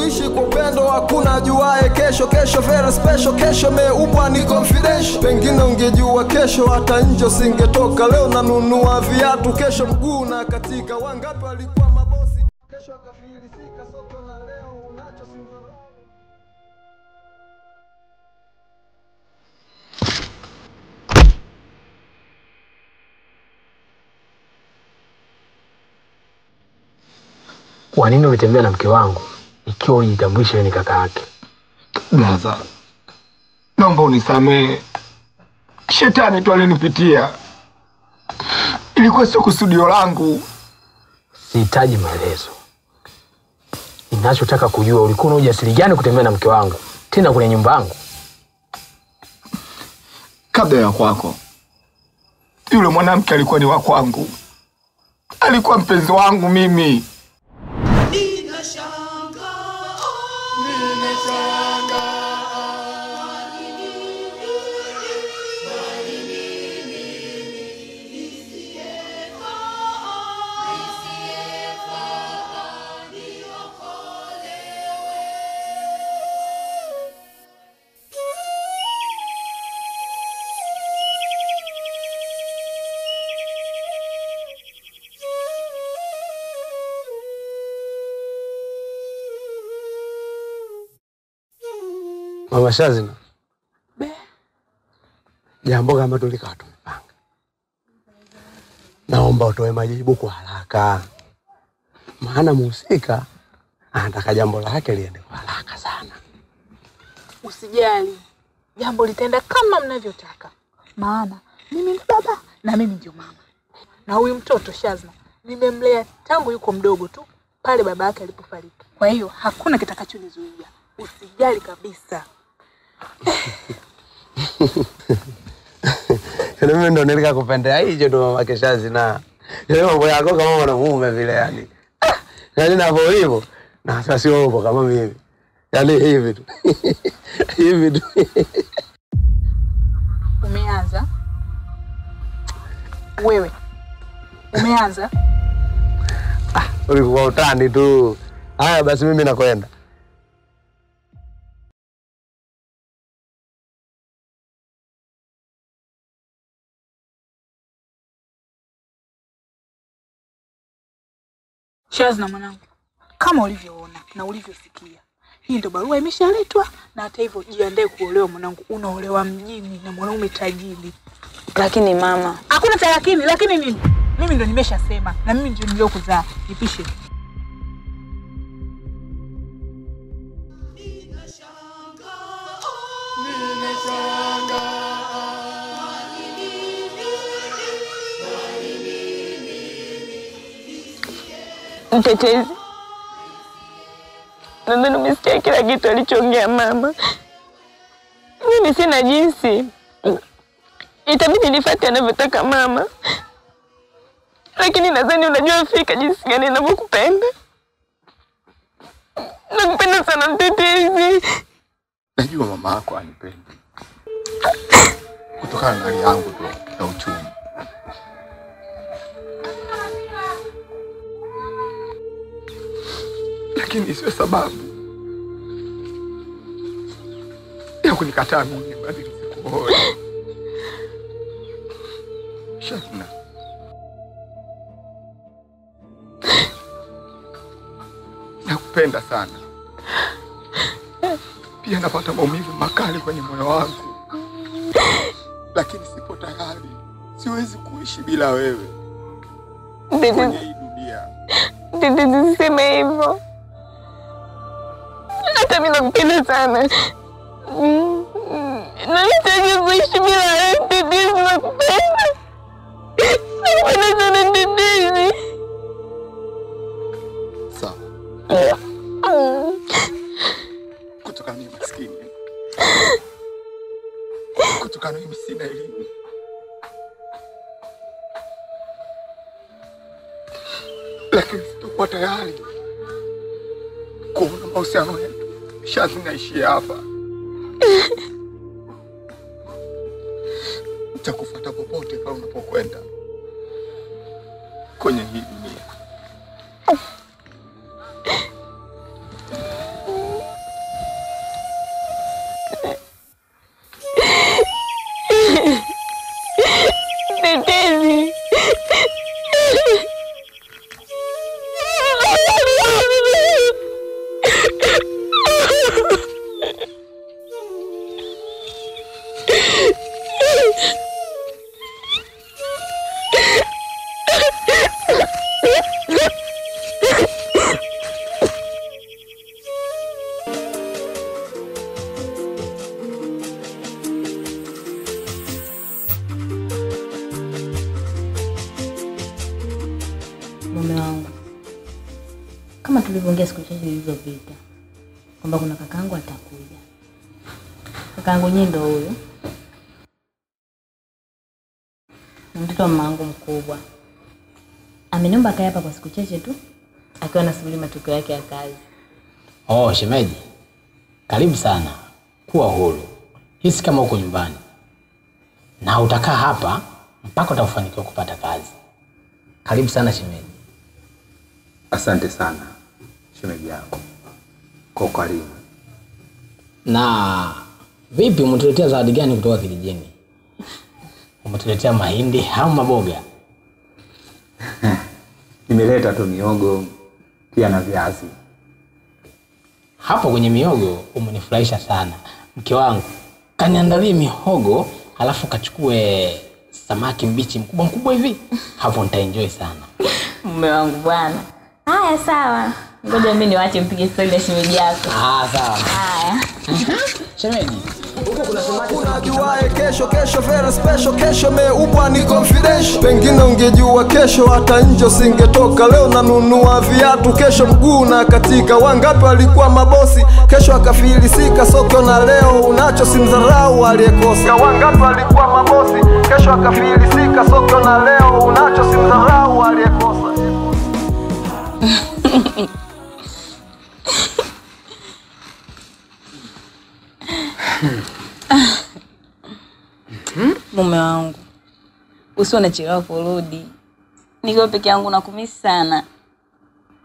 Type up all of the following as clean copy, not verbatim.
kuishi kwa upendo, hakuna juae kesho. Kesho very special, kesho meumbwa ni confidential. Pengine ungejua kesho hata nje usingetoka. Leo nanunua viatu, kesho mguu na katika. Wangapi walikuwa mabosi, kesho akafilisika soko, na leo unacho singoro. Kwa nini ulitembea na mke wangu ikiwa ujitambulisha wewe ni kaka yake? Brother, naomba unisamehe. Shetani tu alinipitia. Ilikuwa sio kusudio langu. Sihitaji maelezo. Ninachotaka kujua, ulikuwa na ujasiri gani kutembea na mke wangu tena kwenye nyumba yangu? Kabla ya kwako, yule mwanamke alikuwa ni wa kwangu. Alikuwa mpenzi wangu mimi. Mama Shazina. Jambo kama tulika tumepanga. Naomba utoe majibu kwa haraka. Maana mhusika anataka jambo lake liende kwa haraka sana. Usijali. Jambo litaenda kama mnavyotaka. Maana mimi ni baba na mimi ndio mama. Na huyu mtoto Shazna nimemlea tangu yuko mdogo tu pale baba yake alipofariki. Kwa hiyo hakuna kitakachonizuia. Usijali kabisa. Mimi ndo nilika kupendea hicho tu mama Keshazi na. Leo mambo yako kama mwanamume vile yani. Yaani na hivyo. Na sasa sio upo kama mimi. Yaani hivi tu. Hivi tu. Umeanza? Wewe. Umeanza? Ulikuwa utani tu. Haya basi mimi nakwenda. Shazna mwanangu, kama ulivyoona na ulivyosikia, hii ndio barua imeshaletwa, na hata hivyo jiandae kuolewa mwanangu. Unaolewa mjini na mwanaume tajiri. Lakini mama, hakuna cha lakini nini? Mimi ndo nimeshasema na mimi ndio niliyokuzaa. Nipishe. mtetezi, nadhani umesikia kila kitu alichoongea mama. Mimi sina jinsi. Itabidi nifuate anavyotaka mama. Lakini nadhani unajua fika jinsi gani ninavyokupenda. Nakupenda sana mtetezi. Najua mama yako anipendi. Kutokana na hali yangu tu na uchumi. Lakini sio sababu ya kunikataa mimi bali nisikuoe. Shazna, nakupenda sana. Pia napata maumivu makali kwenye moyo wangu. Lakini sipo tayari. Siwezi kuishi bila wewe kwenye hii dunia. Tete, usiseme hivyo. Hata mimi nakupenda sana. Na nitaje kuishi bila wewe, Tete, nakupenda. Nakupenda sana Tete. Sawa. Kutokana ni maskini. Kutokana mimi sina elimu. Lakini sitakuwa tayari kuona mahusiano yetu Shazna ishia hapa. Nitakufuata popote pale unapokwenda kwenye hii dunia. kama tulivyoongea siku chache zilizopita kwamba kuna kakaangu atakuja. Kakaangu yeye ndo huyo. Mtoto wa mamangu mkubwa. Ameniomba kae hapa kwa siku chache tu akiwa anasubiri matokeo yake ya kazi. Oh, shemeji. Karibu sana. Kuwa huru. Hisi kama uko nyumbani. Na utakaa hapa mpaka utafanikiwa kupata kazi. Karibu sana shemeji. Asante sana shemeji yangu. Kwa karibu. Na vipi umetuletea zawadi gani kutoka kijijini? Umetuletea mahindi au maboga? Nimeleta tu miogo pia na viazi. Hapo kwenye miogo umenifurahisha sana. Mke wangu kaniandalie mihogo alafu kachukue samaki mbichi mkubwa hivi. Hapo nitaenjoy sana. Mume wangu bwana. Haya sawa. Ngoja mimi niwaache mpige story na shemeji yako. Sawa. Haya. Shemeji. Unajuae kesho very special, kesho meumbwa ni confidential. Pengine ungejua kesho hata nje usingetoka. Leo nanunua viatu, kesho mguu na katika. Wangapi walikuwa mabosi, kesho akafilisika soko, na leo unacho simdharau aliyekosa. Wangapi walikuwa mabosi, kesho akafilisika soko, na leo unacho simdharau aliyekosa. Mume wangu, usiwe unachelewa kurudi. Nikiwa peke yangu nakumisi sana.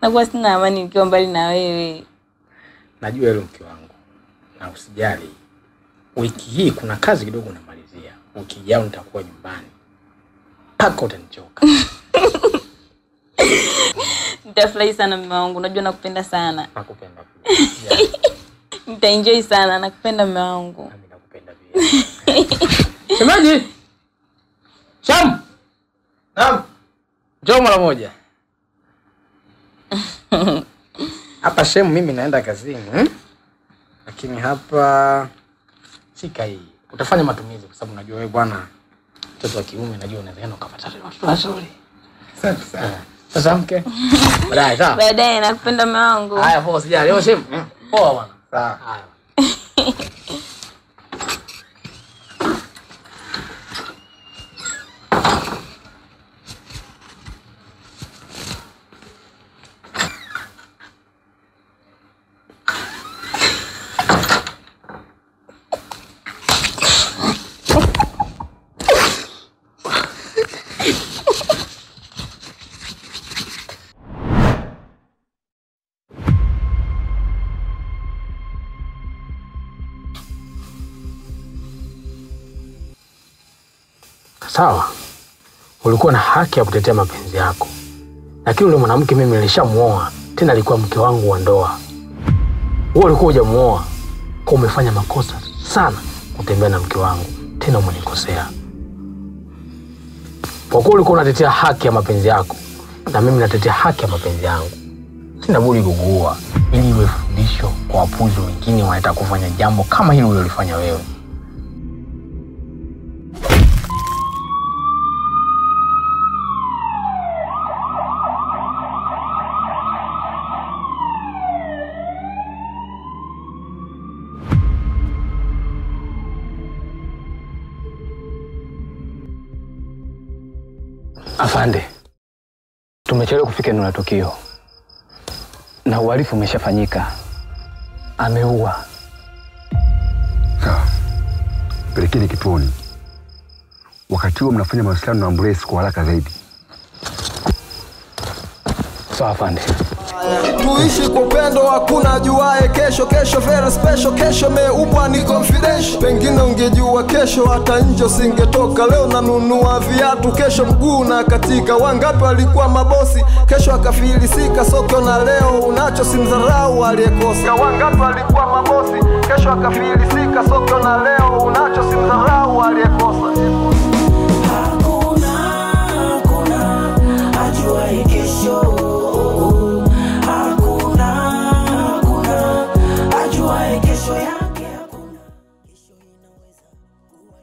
Nakuwa sina amani nikiwa mbali na wewe. Najua hilo mke wangu. Na usijali. Wiki hii kuna kazi kidogo namalizia. Wiki ijayo nitakuwa nyumbani. Paka utanichoka. Nitafurahi sana mume wangu. Najua nakupenda sana. Nakupenda pia. Nitaenjoy sana. Nakupenda mume wangu. Mimi nakupenda pia. Shemeji. Sham. Naam. Njoo mara moja. Hapa shemu mimi naenda kazini. Lakini hapa shika hii. Utafanya matumizi kwa sababu najua wewe bwana mtoto wa kiume, najua unaweza ukapata watoto wazuri. Asante sana. Sasa mke. Baadaye sawa. Baadaye nakupenda mume wangu. Haya poa, sijali. Leo shemu. Poa bwana. Sawa. Haya. Sawa. Ulikuwa na haki ya kutetea mapenzi yako. Lakini yule mwanamke mimi nilishamuoa, tena alikuwa mke wangu wa ndoa. Wewe ulikuwa hujamuoa, kwa umefanya makosa sana kutembea na mke wangu, tena umenikosea. Kwa kuwa ulikuwa unatetea haki ya mapenzi yako, na mimi natetea haki ya mapenzi yangu. Sina budi kukua ili iwe fundisho kwa wapuzi wengine wanataka kufanya jambo kama hilo ulilofanya wewe. Afande, tumechelewa kufika eneo la tukio na uhalifu umeshafanyika. Ameua. Sawa. Pelekeni kituoni. Wakati huo mnafanya mawasiliano na ambulance kwa haraka zaidi. Sawa afande. Tuishi kwa upendo, hakuna juae kesho very special, kesho meumbwa ni confidential. Pengine ungejua kesho hata nje usingetoka. Leo nanunua viatu, kesho mguu na katika. Wangapi walikuwa mabosi, kesho akafilisika soko, na leo unacho simdharau aliyekosa. Wangapi walikuwa mabosi, kesho akafilisika soko, na leo unacho simdharau aliyekosa.